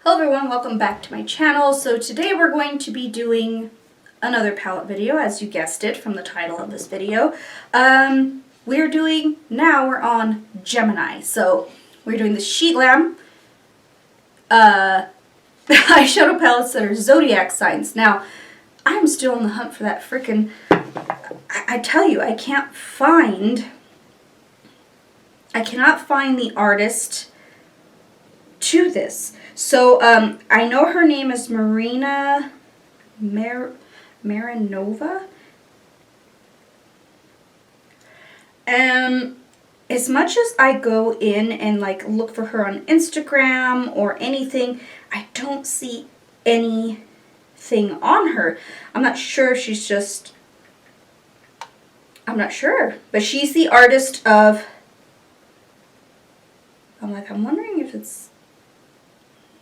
Hello everyone, welcome back to my channel. So today we're going to be doing another palette video, as you guessed it from the title of this video. We're on Gemini. So we're doing the SheGlam eyeshadow palettes that are zodiac signs. Now, I'm still on the hunt for that frickin', I tell you, I cannot find the artist to this. So, I know her name is Marina Marinova. As much as I go in and like look for her on Instagram or anything, I don't see anything on her. I'm not sure if she's just, I'm not sure. But she's the artist of, I'm wondering if it's,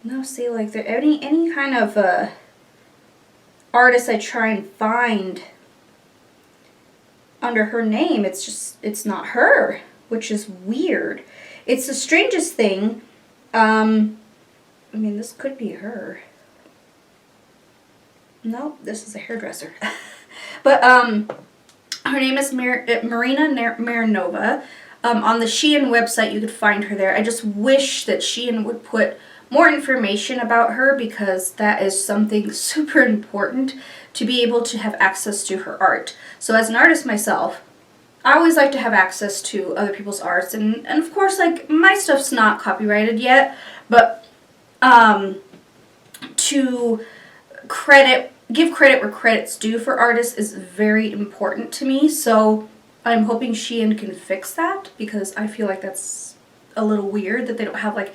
no, see, like, there any kind of artist I try and find under her name, it's not her, which is weird. It's the strangest thing. I mean, this could be her. Nope, this is a hairdresser. But her name is Marina Marinova. On the Shein website, you could find her there. I just wish that Shein would put more information about her, because that is something super important, to be able to have access to her art. So as an artist myself, I always like to have access to other people's arts, and of course, like, my stuff's not copyrighted yet, but to give credit where credit's due for artists is very important to me. So I'm hoping Shein can fix that, because I feel like that's a little weird that they don't have like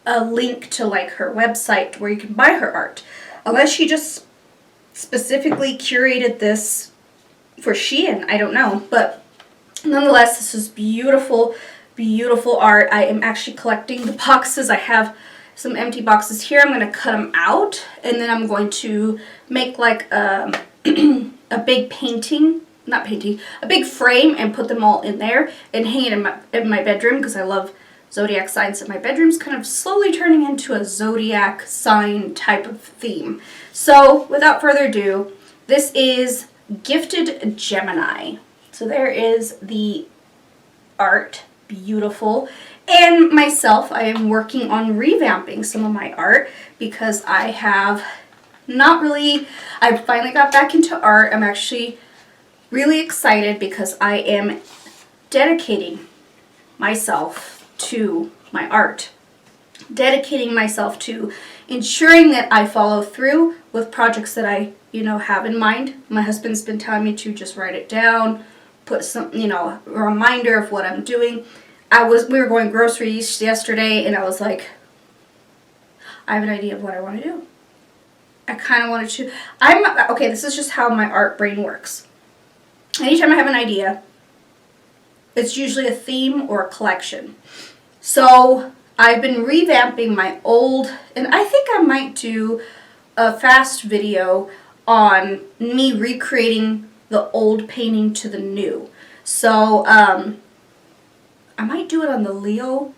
a link to like her website where you can buy her art, unless she just specifically curated this for Shein. I don't know, but nonetheless, this is beautiful, beautiful art. I am actually collecting the boxes. I have some empty boxes here. I'm going to cut them out, and then I'm going to make like a big a big frame, and put them all in there and hang it in my bedroom, because I love zodiac signs, and my bedroom's kind of slowly turning into a zodiac sign type of theme. So without further ado, this is Gifted Gemini. So there is the art, beautiful. And myself, I am working on revamping some of my art, because I have I finally got back into art. I'm actually really excited, because I am dedicating myself to my art, dedicating myself to ensuring that I follow through with projects that I, have in mind. My husband's been telling me to just write it down, put some, a reminder of what I'm doing. We were going groceries yesterday, and I was like, I have an idea of what I want to do. I kind of wanted to, okay, this is just how my art brain works. Anytime I have an idea, it's usually a theme or a collection. So I've been revamping my old, and I think I might do a fast video on me recreating the old painting to the new. So I might do it on the Leo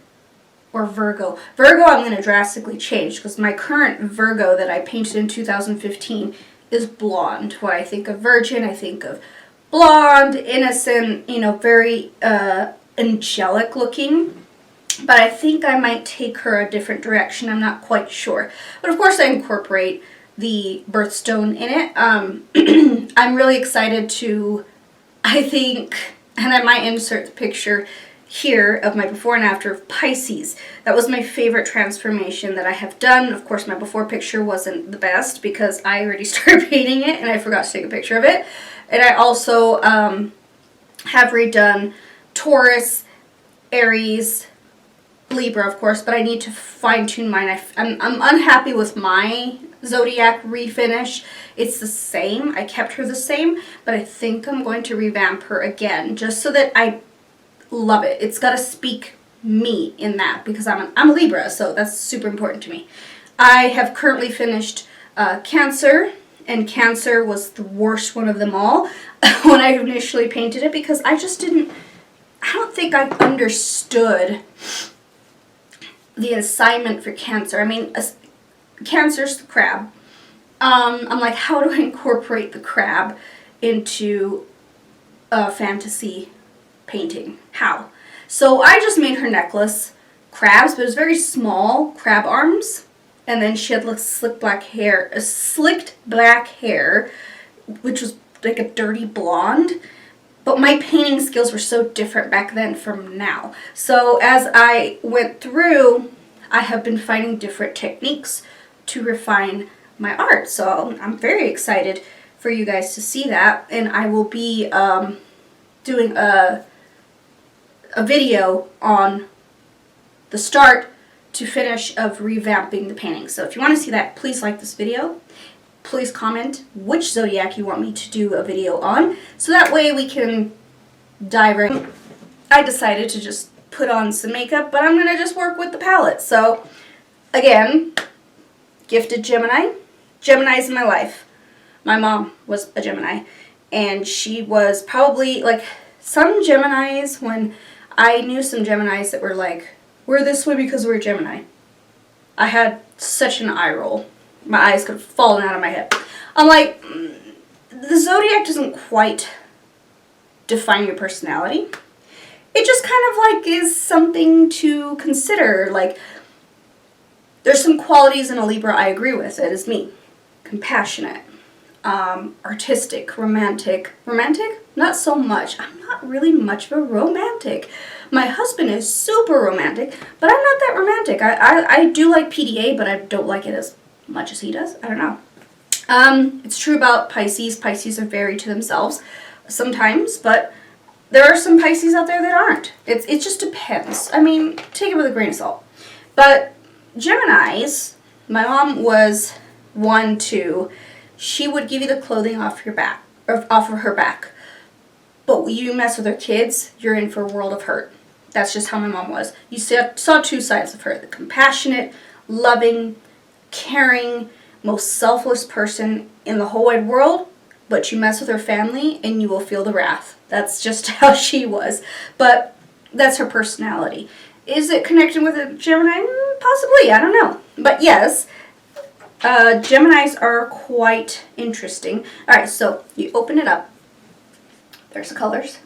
or Virgo. Virgo I'm going to drastically change, because my current Virgo that I painted in 2015 is blonde. When I think of Virgin, I think of blonde, innocent, very angelic looking. But I think I might take her a different direction. I'm not quite sure. But of course I incorporate the birthstone in it. I'm really excited to, I think, and I might insert the picture here of my before and after of Pisces. That was my favorite transformation that I have done. Of course, my before picture wasn't the best, because I already started painting it and I forgot to take a picture of it. And I also have redone Taurus, Aries, Libra, of course, but I need to fine-tune mine. I'm unhappy with my zodiac refinish. It's the same. I kept her the same, but I think I'm going to revamp her again, just so that I love it. It's got to speak me in that, because I'm a Libra, so that's super important to me. I have currently finished Cancer, and Cancer was the worst one of them all when I initially painted it, because I don't think I understood the assignment for Cancer. I mean, Cancer's the crab. I'm like, how do I incorporate the crab into a fantasy painting? How? So I just made her necklace crabs, but it was very small crab arms. And then she had like slicked black hair, which was like a dirty blonde. But my painting skills were so different back then from now. So as I went through, I have been finding different techniques to refine my art. So I'm very excited for you guys to see that. And I will be doing a video on the start to finish of revamping the painting. So if you want to see that, please like this video. Please comment which zodiac you want me to do a video on, so that way we can dive in. I decided to just put on some makeup, but I'm going to just work with the palette. So again, gifted Gemini. Gemini's in my life. My mom was a Gemini, and she was probably like some Geminis, when I knew some Geminis that were like, we're this way because we're Gemini. I had such an eye roll. My eyes could have fallen out of my head. I'm like, the zodiac doesn't quite define your personality. It just kind of like is something to consider. Like, there's some qualities in a Libra I agree with. It is me. Compassionate, artistic, romantic. Romantic? Not so much. I'm not really much of a romantic. My husband is super romantic, but I'm not that romantic. I do like PDA, but I don't like it as much as he does. I don't know. It's true about Pisces. Pisces are very to themselves sometimes, but there are some Pisces out there that aren't. It just depends. I mean, take it with a grain of salt. But Geminis, my mom was one too. She would give you the clothing off your back, or off of her back. But when you mess with her kids, you're in for a world of hurt. That's just how my mom was. You saw two sides of her: the compassionate, loving, caring, most selfless person in the whole wide world, but you mess with her family and you will feel the wrath. That's just how she was. But that's her personality. Is it connected with a Gemini? Possibly, I don't know. But yes, Geminis are quite interesting. Alright, so you open it up. There's the colors.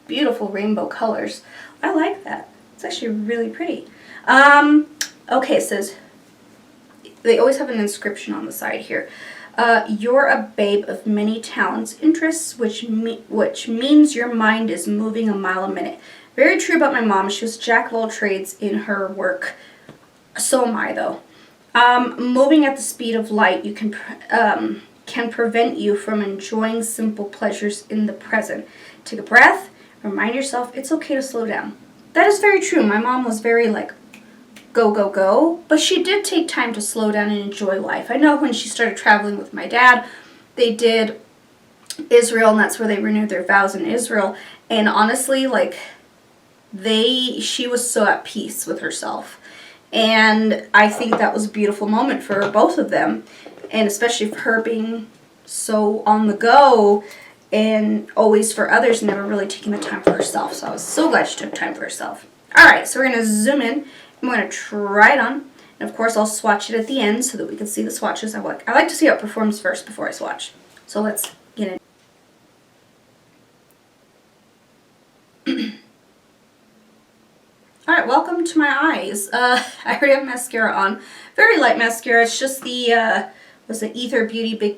Beautiful rainbow colors. I like that. It's actually really pretty. Okay, it says, they always have an inscription on the side here. You're a babe of many talents, interests, which means your mind is moving a mile a minute. Very true about my mom. She was jack of all trades in her work. So am I, though. Moving at the speed of light, you can prevent you from enjoying simple pleasures in the present. Take a breath. Remind yourself it's okay to slow down. That is very true. My mom was very like, go, go, go. But she did take time to slow down and enjoy life. I know when she started traveling with my dad, they did Israel, and that's where they renewed their vows in Israel. And honestly, like, she was so at peace with herself. And I think that was a beautiful moment for both of them. And especially for her being so on the go and always for others, never really taking the time for herself. So I was so glad she took time for herself. Alright, so we're going to zoom in. I'm going to try it on. And of course, I'll swatch it at the end so that we can see the swatches. I like to see how it performs first before I swatch. So let's get in. Alright, welcome to my eyes. I already have mascara on. Very light mascara. It's just the, was it Ether Beauty Big,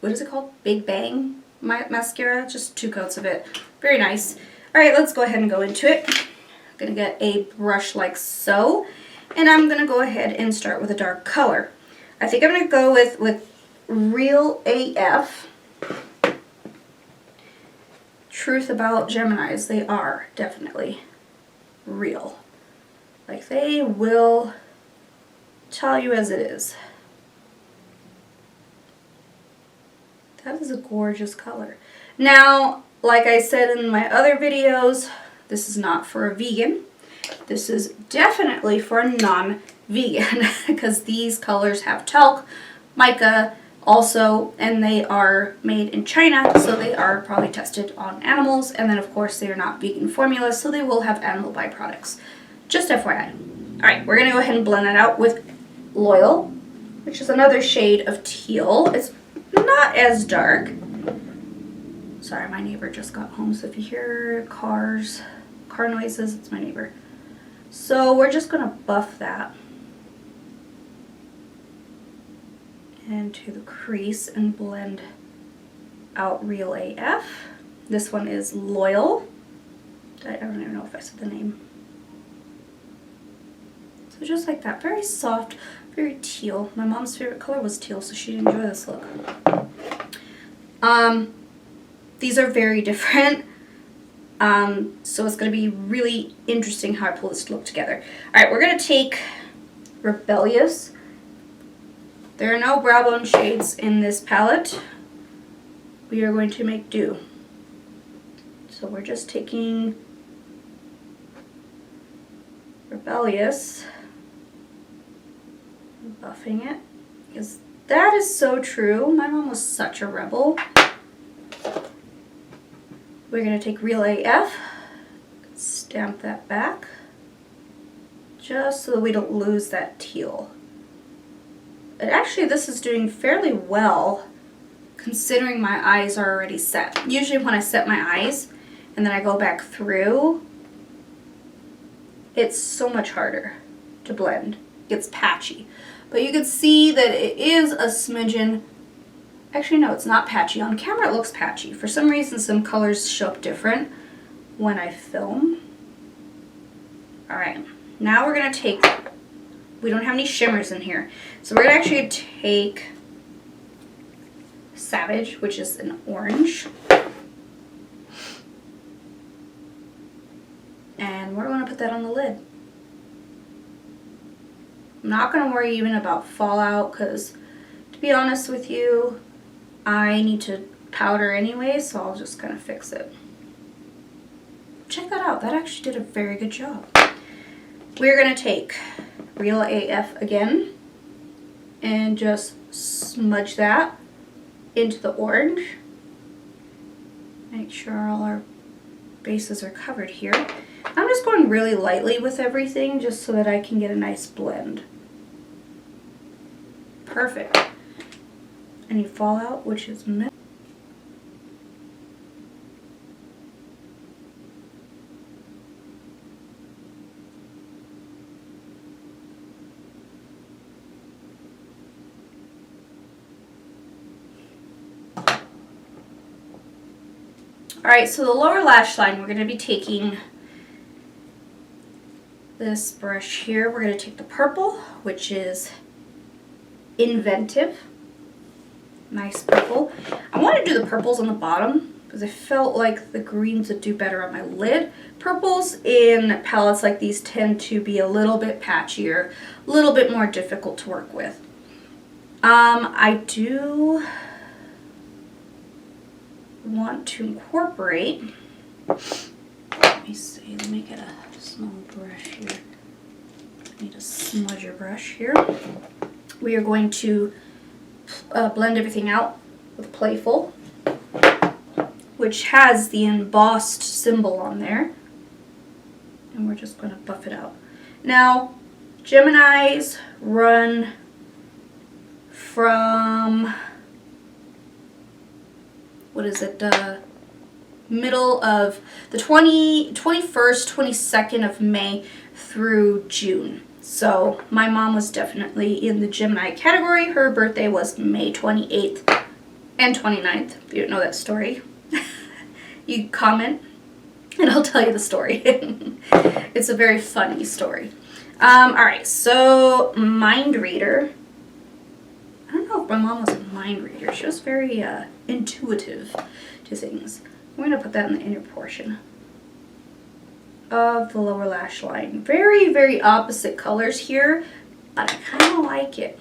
what is it called? Big Bang mascara. Just 2 coats of it. Very nice. Alright, let's go ahead and go into it. I'm going to get a brush like so. And I'm going to go ahead and start with a dark color. I think I'm going to go with Real AF. Truth about Geminis, they are definitely real. Like, they will tell you as it is. That is a gorgeous color. Now, like I said in my other videos, this is not for a vegan. This is definitely for a non-vegan because these colors have talc, mica also, and they are made in China, so they are probably tested on animals, and then of course they are not vegan formulas, so they will have animal byproducts. Just FYI. Alright, we're going to go ahead and blend that out with Loyal which is another shade of teal. It's not as dark. Sorry, my neighbor just got home, so if you hear car noises, it's my neighbor. So we're just going to buff that into the crease and blend out Real AF. This one is Loyal. I don't even know if I said the name. So just like that, very soft, very teal. My mom's favorite color was teal, so she'd enjoy this look. These are very different. So it's going to be really interesting how I pull this look together. Alright, we're going to take Rebellious. There are no brow bone shades in this palette. We are going to make do. So we're just taking Rebellious and buffing it. Because that is so true. My mom was such a rebel. We're going to take Real AF, stamp that back, just so that we don't lose that teal. And actually this is doing fairly well considering my eyes are already set. Usually when I set my eyes and then I go back through, it's so much harder to blend. It's patchy. But you can see that it is a smidgen. Actually, no, it's not patchy. On camera, it looks patchy. For some reason, some colors show up different when I film. All right, now we're gonna take, we don't have any shimmers in here. So we're gonna actually take Savage, which is an orange. And we're gonna put that on the lid. I'm not gonna worry even about fallout, because to be honest with you, I need to powder anyway, so I'll just kind of fix it. Check that out. That actually did a very good job. We're going to take Real AF again and just smudge that into the orange. Make sure all our bases are covered here. I'm just going really lightly with everything just so that I can get a nice blend. Perfect. Any fallout, which is missed. Alright, so the lower lash line, we're going to be taking this brush here. We're going to take the purple, which is Inventive. Nice purple. I want to do the purples on the bottom because I felt like the greens would do better on my lid. Purples in palettes like these tend to be a little bit patchier, a little bit more difficult to work with. I do want to incorporate, let me see, let me get a small brush here. I need a smudger brush here. We are going to blend everything out with Playful, which has the embossed symbol on there, and we're just going to buff it out. Now, Geminis run from, what is it, middle of the 21st, 22nd of May through June. So my mom was definitely in the Gemini category. Her birthday was May 28th and 29th. If you don't know that story, you comment and I'll tell you the story. It's a very funny story. Alright, so Mind Reader. I don't know if my mom was a mind reader. She was very intuitive to things. I'm going to put that in the inner portion of the lower lash line. Very, very opposite colors here, but I kind of like it.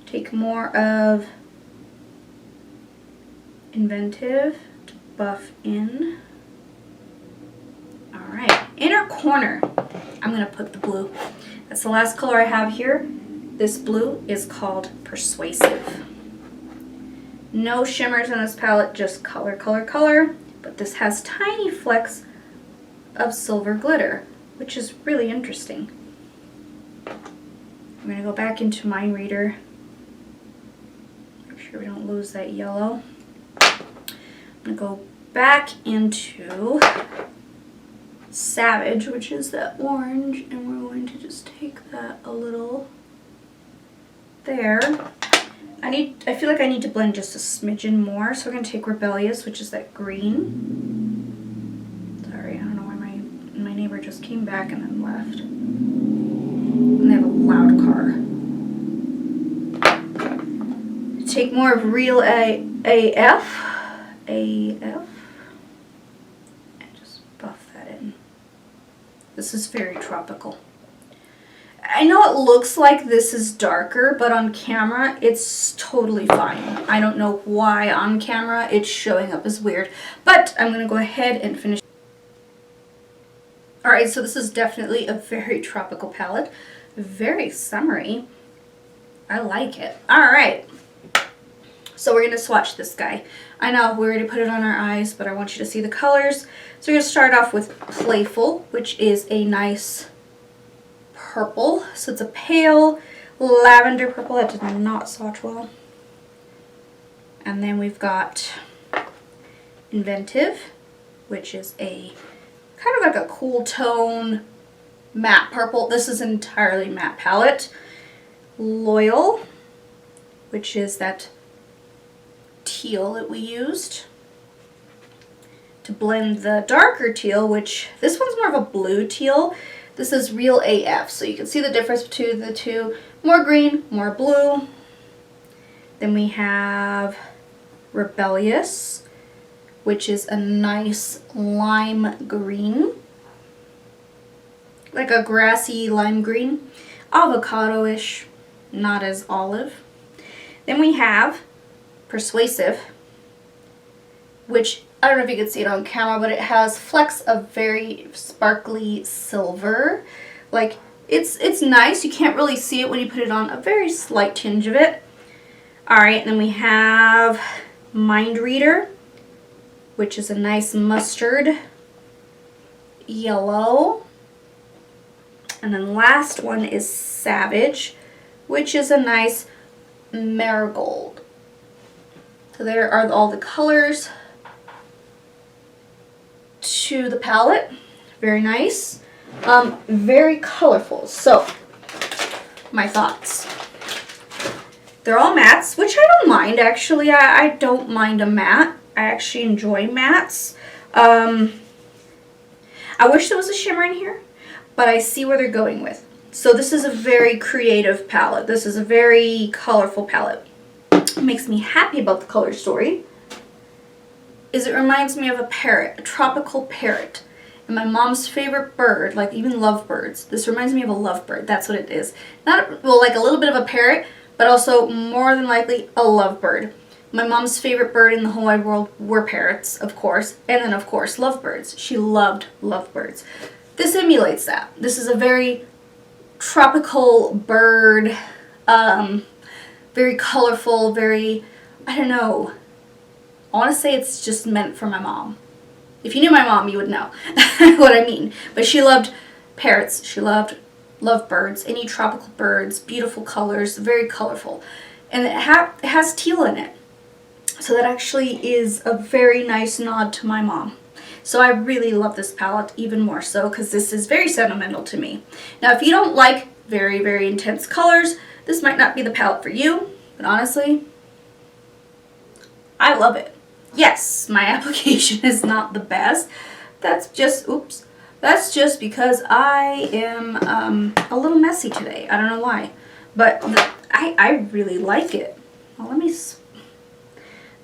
Take more of Inventive to buff in. Alright, inner corner. I'm going to put the blue. That's the last color I have here. This blue is called Persuasive. No shimmers in this palette, just color, color, color. But this has tiny flecks of silver glitter, which is really interesting. I'm going to go back into Mind Reader. Make sure we don't lose that yellow. I'm going to go back into Savage, which is that orange, and we're going to just take that a little there. I feel like I need to blend just a smidgen more, so we're going to take Rebellious, which is that green. Sorry, I don't know why my neighbor just came back and then left. And they have a loud car. Take more of Real AF, and just buff that in. This is very tropical. I know it looks like this is darker, but on camera it's totally fine. I don't know why on camera it's showing up as weird, but I'm going to go ahead and finish. Alright, so this is definitely a very tropical palette. Very summery. I like it. Alright, so we're going to swatch this guy. I know we already put it on our eyes, but I want you to see the colors. So we're going to start off with Playful, which is a nice purple. So it's a pale lavender purple. That did not swatch well. And then we've got Inventive, which is a kind of like a cool tone matte purple. This is an entirely matte palette. Loyal, which is that teal that we used to blend the darker teal, which this one's more of a blue teal. This is Real AF, so you can see the difference between the two. More green, more blue. Then we have Rebellious, which is a nice lime green. Like a grassy lime green. Avocado-ish, not as olive. Then we have Persuasive, which I don't know if you can see it on camera, but it has flecks of very sparkly silver. Like, it's nice. You can't really see it when you put it on. A very slight tinge of it. Alright, and then we have Mind Reader, which is a nice mustard yellow. And then last one is Savage, which is a nice marigold. So there are all the colors to the palette. Very nice. Very colorful. So, my thoughts. They're all mattes, which I don't mind actually. I don't mind a matte. I actually enjoy mattes. I wish there was a shimmer in here, but I see where they're going with. So this is a very creative palette. This is a very colorful palette. What makes me happy about the color story is it reminds me of a parrot, a tropical parrot. And my mom's favorite bird, like even lovebirds. This reminds me of a lovebird. That's what it is. Not, well, like a little bit of a parrot, but also more than likely a lovebird. My mom's favorite bird in the whole wide world were parrots, of course, and then of course lovebirds. She loved lovebirds. This emulates that. This is a very tropical bird, very colorful, very, I don't know. I want to say it's just meant for my mom. If you knew my mom, you would know what I mean. But she loved parrots. She loved lovebirds, any tropical birds, beautiful colors, very colorful. And it has teal in it. So that actually is a very nice nod to my mom. So I really love this palette even more so because this is very sentimental to me. Now if you don't like very, very intense colors, this might not be the palette for you. But honestly, I love it. Yes, my application is not the best. That's just, oops. That's just because I am a little messy today. I don't know why. But I really like it. Well, let me...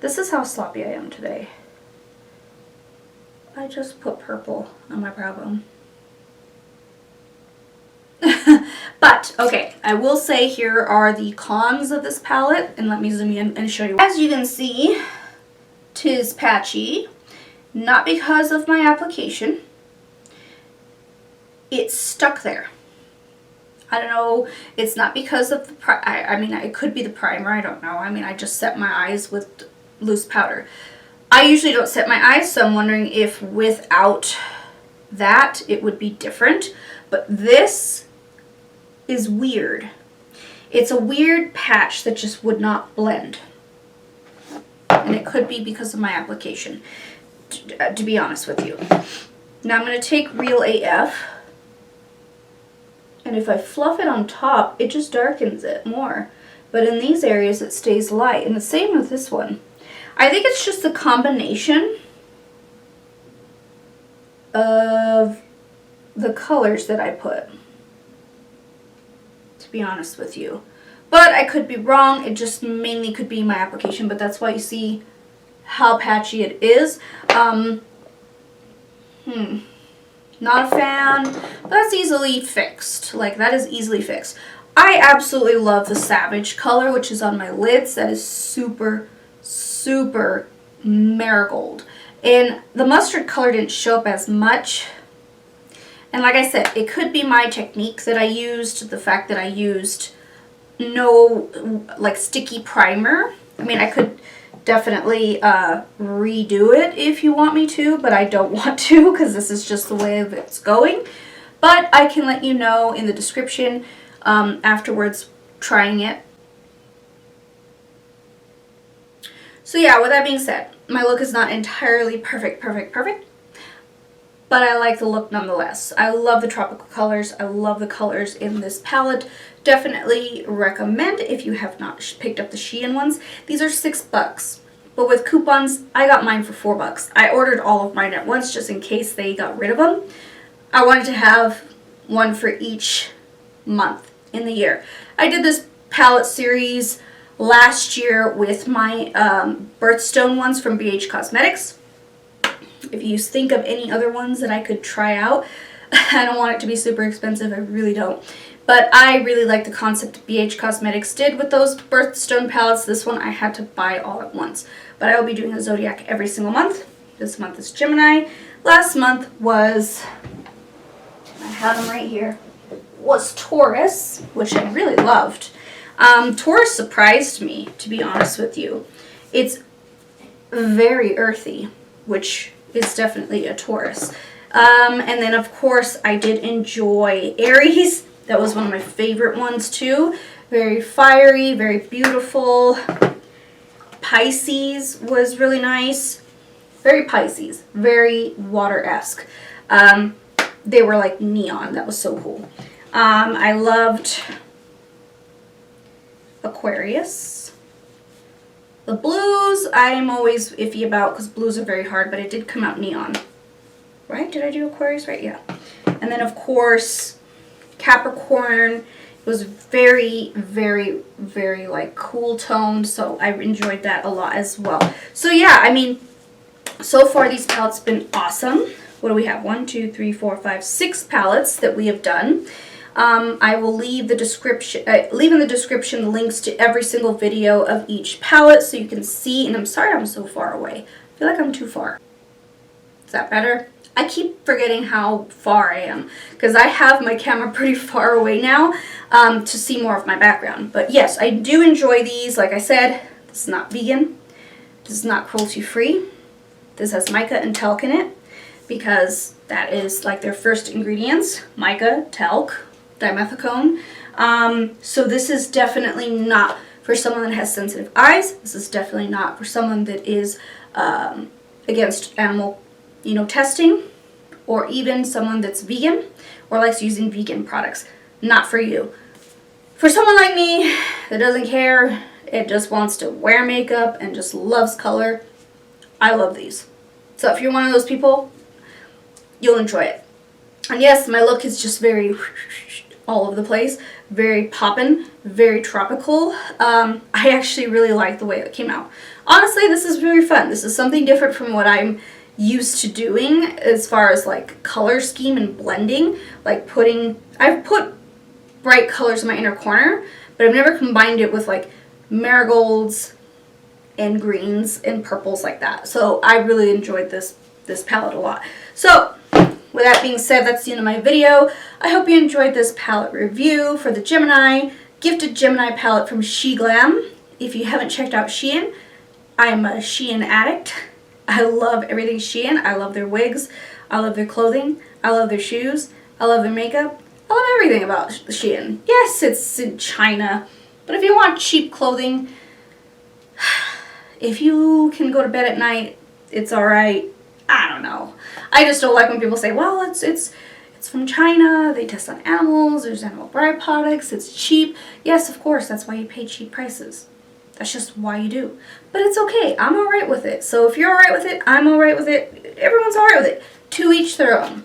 This is how sloppy I am today. I just put purple on my brow bone. But, okay, I will say here are the cons of this palette. And let me zoom in and show you. As you can see, 'tis patchy. Not because of my application. It's stuck there. I don't know. It's not because of the I mean, it could be the primer. I don't know. I mean, I just set my eyes with loose powder. I usually don't set my eyes, so I'm wondering if without that it would be different. But this is weird. It's a weird patch that just would not blend. And it could be because of my application, to be honest with you. Now I'm going to take Real AF. And if I fluff it on top, it just darkens it more. But in these areas, it stays light. And the same with this one. I think it's just the combination of the colors that I put, to be honest with you. But I could be wrong. It just mainly could be my application. But that's why you see how patchy it is. Not a fan, but that's easily fixed. Like, that is easily fixed. I absolutely love the Savage color, which is on my lids. That is super, super marigold. And the mustard color didn't show up as much. And like I said, it could be my technique that I used, the fact that I used no, like, sticky primer. I mean, I could definitely redo it if you want me to, but I don't want to because this is just the way it's going. But I can let you know in the description afterwards trying it. So yeah, with that being said, my look is not entirely perfect, but I like the look nonetheless. I love the tropical colors. I love the colors in this palette. Definitely recommend if you have not picked up the Shein ones. These are $6, but with coupons, I got mine for $4. I ordered all of mine at once just in case they got rid of them. I wanted to have one for each month in the year. I did this palette series last year with my birthstone ones from BH Cosmetics. If you think of any other ones that I could try out, I don't want it to be super expensive, I really don't. But I really like the concept BH Cosmetics did with those birthstone palettes. This one I had to buy all at once. But I will be doing a zodiac every single month. This month is Gemini. Last month was, I have them right here, was Taurus, which I really loved. Taurus surprised me, to be honest with you. It's very earthy, which is definitely a Taurus. And then, of course, I did enjoy Aries. That was one of my favorite ones, too. Very fiery, very beautiful. Pisces was really nice. Very Pisces. Very water-esque. They were like neon. That was so cool. I loved Aquarius. The blues, I'm always iffy about because blues are very hard, but it did come out neon. Right? Did I do Aquarius right? Yeah. And then, of course, Capricorn. It was very, very, very, like, cool toned, so I enjoyed that a lot as well. So, yeah, I mean, so far these palettes have been awesome. What do we have? 1, 2, 3, 4, 5, 6 palettes that we have done. I will leave the description, leave in the description links to every single video of each palette so you can see. And I'm sorry I'm so far away. I feel like I'm too far. Is that better? I keep forgetting how far I am because I have my camera pretty far away now to see more of my background. But yes, I do enjoy these. Like I said, this is not vegan. This is not cruelty free. This has mica and talc in it because that is like their first ingredients. Mica, talc, dimethicone. So this is definitely not for someone that has sensitive eyes. This is definitely not for someone that is against animal testing, or even someone that's vegan or likes using vegan products. Not for you. For someone like me that doesn't care, it just wants to wear makeup and just loves color, I love these. So if you're one of those people, you'll enjoy it. And yes, my look is just very all over the place, very poppin', very tropical. I actually really like the way it came out. Honestly, this is very fun. This is something different from what I'm used to doing as far as like color scheme and blending. Like I've put bright colors in my inner corner, but I've never combined it with like marigolds and greens and purples like that. So I really enjoyed this palette a lot. So with that being said, that's the end of my video. I hope you enjoyed this palette review for the Gemini, gifted Gemini palette from SheGlam. If you haven't checked out Shein, I'm a Shein addict. I love everything Shein. I love their wigs. I love their clothing. I love their shoes. I love their makeup. I love everything about Shein. Yes, it's in China. But if you want cheap clothing, if you can go to bed at night, it's alright. I don't know. I just don't like when people say, well, it's from China, they test on animals, there's animal byproducts, it's cheap. Yes, of course, that's why you pay cheap prices. That's just why you do. But it's okay. I'm alright with it. So if you're alright with it, I'm alright with it. Everyone's alright with it. To each their own.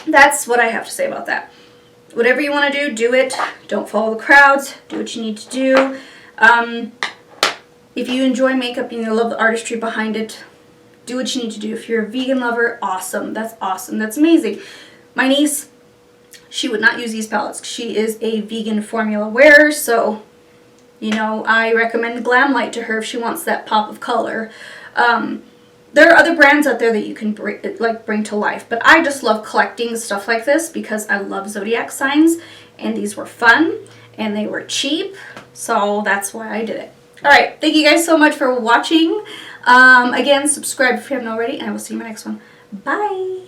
That's what I have to say about that. Whatever you want to do it. Don't follow the crowds. Do what you need to do. If you enjoy makeup and you love the artistry behind it, do what you need to do. If you're a vegan lover, awesome. That's awesome. That's amazing. My niece, she would not use these palettes. She is a vegan formula wearer, so, you know, I recommend Glam Light to her if she wants that pop of color. There are other brands out there that you can bring to life, but I just love collecting stuff like this because I love zodiac signs, and these were fun, and they were cheap, so that's why I did it. Alright, thank you guys so much for watching. Again, subscribe if you haven't already, and I will see you in my next one. Bye!